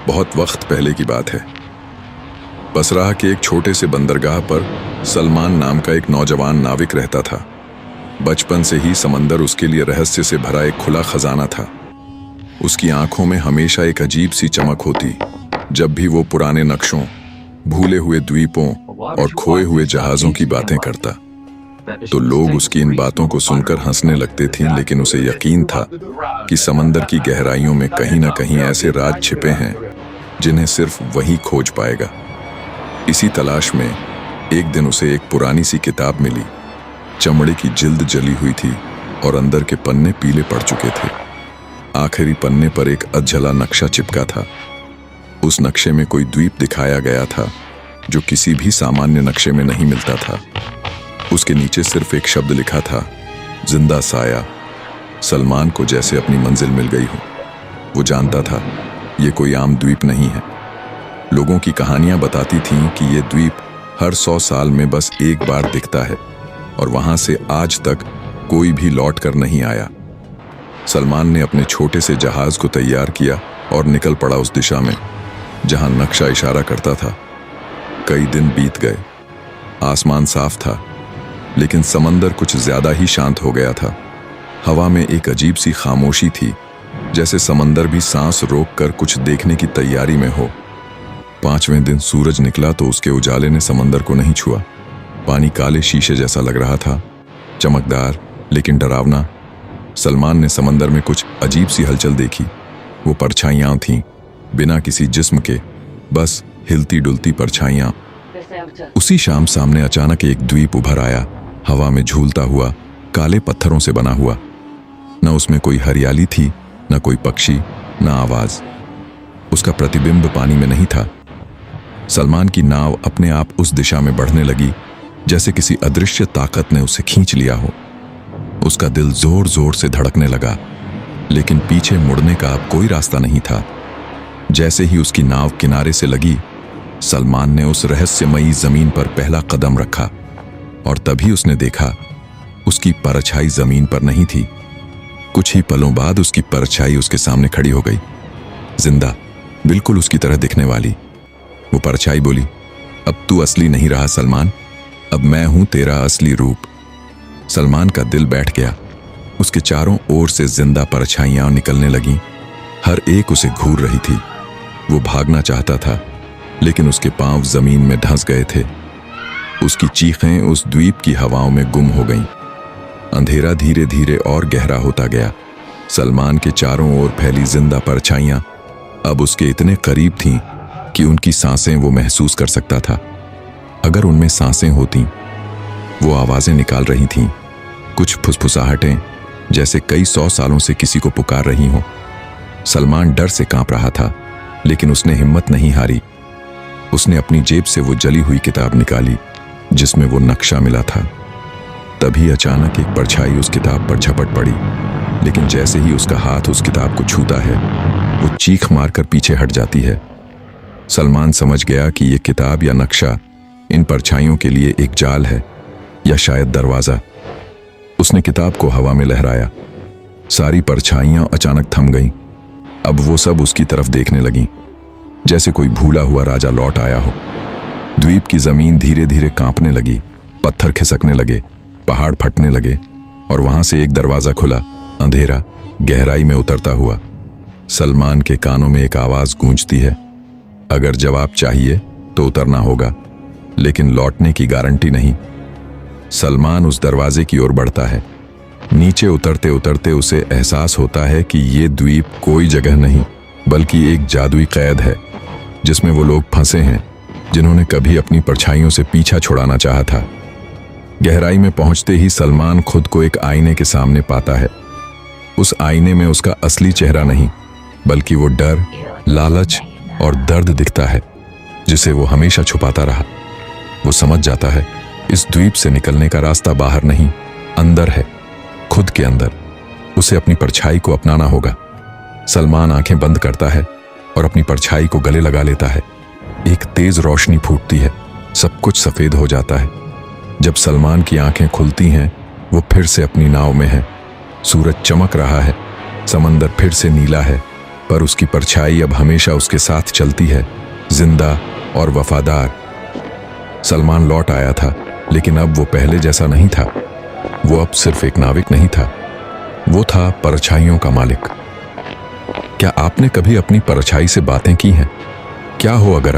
बहुत वक्त पहले की बात है। बसराह के एक छोटे से बंदरगाह पर सलमान नाम का एक नौजवान नाविक रहता था। बचपन से ही समंदर उसके लिए रहस्य से भरा एक खुला खजाना था। उसकी आंखों में हमेशा एक अजीब सी चमक होती जब भी वो पुराने नक्शों, भूले हुए द्वीपों और खोए हुए जहाजों की बातें करता। तो लोग उसकी इन बातों को सुनकर हंसने लगते थे, लेकिन उसे यकीन था कि समंदर की गहराइयों में कहीं ना कहीं ऐसे राज छिपे हैं जिन्हें सिर्फ वही खोज पाएगा। इसी तलाश में एक दिन उसे एक पुरानी सी किताब मिली। चमड़े की जिल्द जली हुई थी और अंदर के पन्ने पीले पड़ चुके थे। आखिरी पन्ने पर एक अधजला नक्शा चिपका था। उस नक्शे में कोई द्वीप दिखाया गया था जो किसी भी सामान्य नक्शे में नहीं मिलता था। उसके नीचे सिर्फ एक शब्द लिखा था, जिंदा साया। सलमान को जैसे अपनी मंजिल मिल गई हो। वो जानता था ये कोई आम द्वीप नहीं है। लोगों की कहानियां बताती थीं कि ये द्वीप हर 100 साल में बस एक बार दिखता है और वहां से आज तक कोई भी लौट कर नहीं आया। सलमान ने अपने छोटे से जहाज को तैयार किया और निकल पड़ा उस दिशा में जहां नक्शा इशारा करता था। कई दिन बीत गए। आसमान साफ था, लेकिन समंदर कुछ ज्यादा ही शांत हो गया था। हवा में एक अजीब सी खामोशी थी, जैसे समंदर भी सांस रोककर कुछ देखने की तैयारी में हो। 5वें दिन सूरज निकला तो उसके उजाले ने समंदर को नहीं छुआ। पानी काले शीशे जैसा लग रहा था, चमकदार लेकिन डरावना। सलमान ने समंदर में कुछ अजीब सी हलचल देखी। वो परछाइयां थीं, बिना किसी जिस्म के, बस हिलती डुलती परछाइयां। उसी शाम सामने अचानक एक द्वीप उभर आया, हवा में झूलता हुआ, काले पत्थरों से बना हुआ। न उसमें कोई हरियाली थी, न कोई पक्षी, न आवाज। उसका प्रतिबिंब पानी में नहीं था। सलमान की नाव अपने आप उस दिशा में बढ़ने लगी जैसे किसी अदृश्य ताकत ने उसे खींच लिया हो। उसका दिल जोर जोर से धड़कने लगा, लेकिन पीछे मुड़ने का अब कोई रास्ता नहीं था। जैसे ही उसकी नाव किनारे से लगी, सलमान ने उस रहस्यमयी जमीन पर पहला कदम रखा और तभी उसने देखा उसकी परछाई जमीन पर नहीं थी। कुछ ही पलों बाद उसकी परछाई उसके सामने खड़ी हो गई, जिंदा, बिल्कुल उसकी तरह दिखने वाली। वो परछाई बोली, अब तू असली नहीं रहा सलमान, अब मैं हूं तेरा असली रूप। सलमान का दिल बैठ गया। उसके चारों ओर से जिंदा परछाइयां निकलने लगीं, हर एक उसे घूर रही थी। वो भागना चाहता था, लेकिन उसके पांव जमीन में धंस गए थे। उसकी चीखें उस द्वीप की हवाओं में गुम हो गईं। अंधेरा धीरे धीरे और गहरा होता गया। सलमान के चारों ओर फैली जिंदा परछाइयां अब उसके इतने करीब थीं कि उनकी सांसें वो महसूस कर सकता था। अगर उनमें सांसें होतीं, वो आवाजें निकाल रही थीं, कुछ फुसफुसाहटें, जैसे कई 100 सालों से किसी को पुकार रही हों। सलमान डर से कांप रहा था, लेकिन उसने हिम्मत नहीं हारी। उसने अपनी जेब से वो जली हुई किताब निकाली जिसमें वो नक्शा मिला था। तभी अचानक एक परछाई उस किताब पर झपट पड़ी, लेकिन जैसे ही उसका हाथ उस किताब को छूता है, वो चीख मारकर पीछे हट जाती है। सलमान समझ गया कि ये किताब या नक्शा इन परछाइयों के लिए एक जाल है, या शायद दरवाजा। उसने किताब को हवा में लहराया। सारी परछाइयां अचानक थम गईं। अब वो सब उसकी तरफ देखने लगीं, जैसे कोई भूला हुआ राजा लौट आया हो। द्वीप की जमीन धीरे धीरे कांपने लगी, पत्थर खिसकने लगे, पहाड़ फटने लगे और वहां से एक दरवाजा खुला, अंधेरा गहराई में उतरता हुआ। सलमान के कानों में एक आवाज गूंजती है, अगर जवाब चाहिए तो उतरना होगा, लेकिन लौटने की गारंटी नहीं। सलमान उस दरवाजे की ओर बढ़ता है। नीचे उतरते उतरते उसे एहसास होता है कि ये द्वीप कोई जगह नहीं, बल्कि एक जादुई कैद है जिसमें वो लोग फंसे हैं जिन्होंने कभी अपनी परछाइयों से पीछा छुड़ाना चाहा था। गहराई में पहुंचते ही सलमान खुद को एक आईने के सामने पाता है। उस आईने में उसका असली चेहरा नहीं, बल्कि वो डर, लालच और दर्द दिखता है जिसे वो हमेशा छुपाता रहा। वो समझ जाता है इस द्वीप से निकलने का रास्ता बाहर नहीं, अंदर है, खुद के अंदर। उसे अपनी परछाई को अपनाना होगा। सलमान आंखें बंद करता है और अपनी परछाई को गले लगा लेता है। एक तेज रोशनी फूटती है, सब कुछ सफेद हो जाता है। जब सलमान की आंखें खुलती हैं, वो फिर से अपनी नाव में है। सूरज चमक रहा है, समंदर फिर से नीला है, पर उसकी परछाई अब हमेशा उसके साथ चलती है, जिंदा और वफादार। सलमान लौट आया था, लेकिन अब वो पहले जैसा नहीं था। वो अब सिर्फ एक नाविक नहीं था, वो था परछाइयों का मालिक। क्या आपने कभी अपनी परछाई से बातें की हैं? क्या हो अगर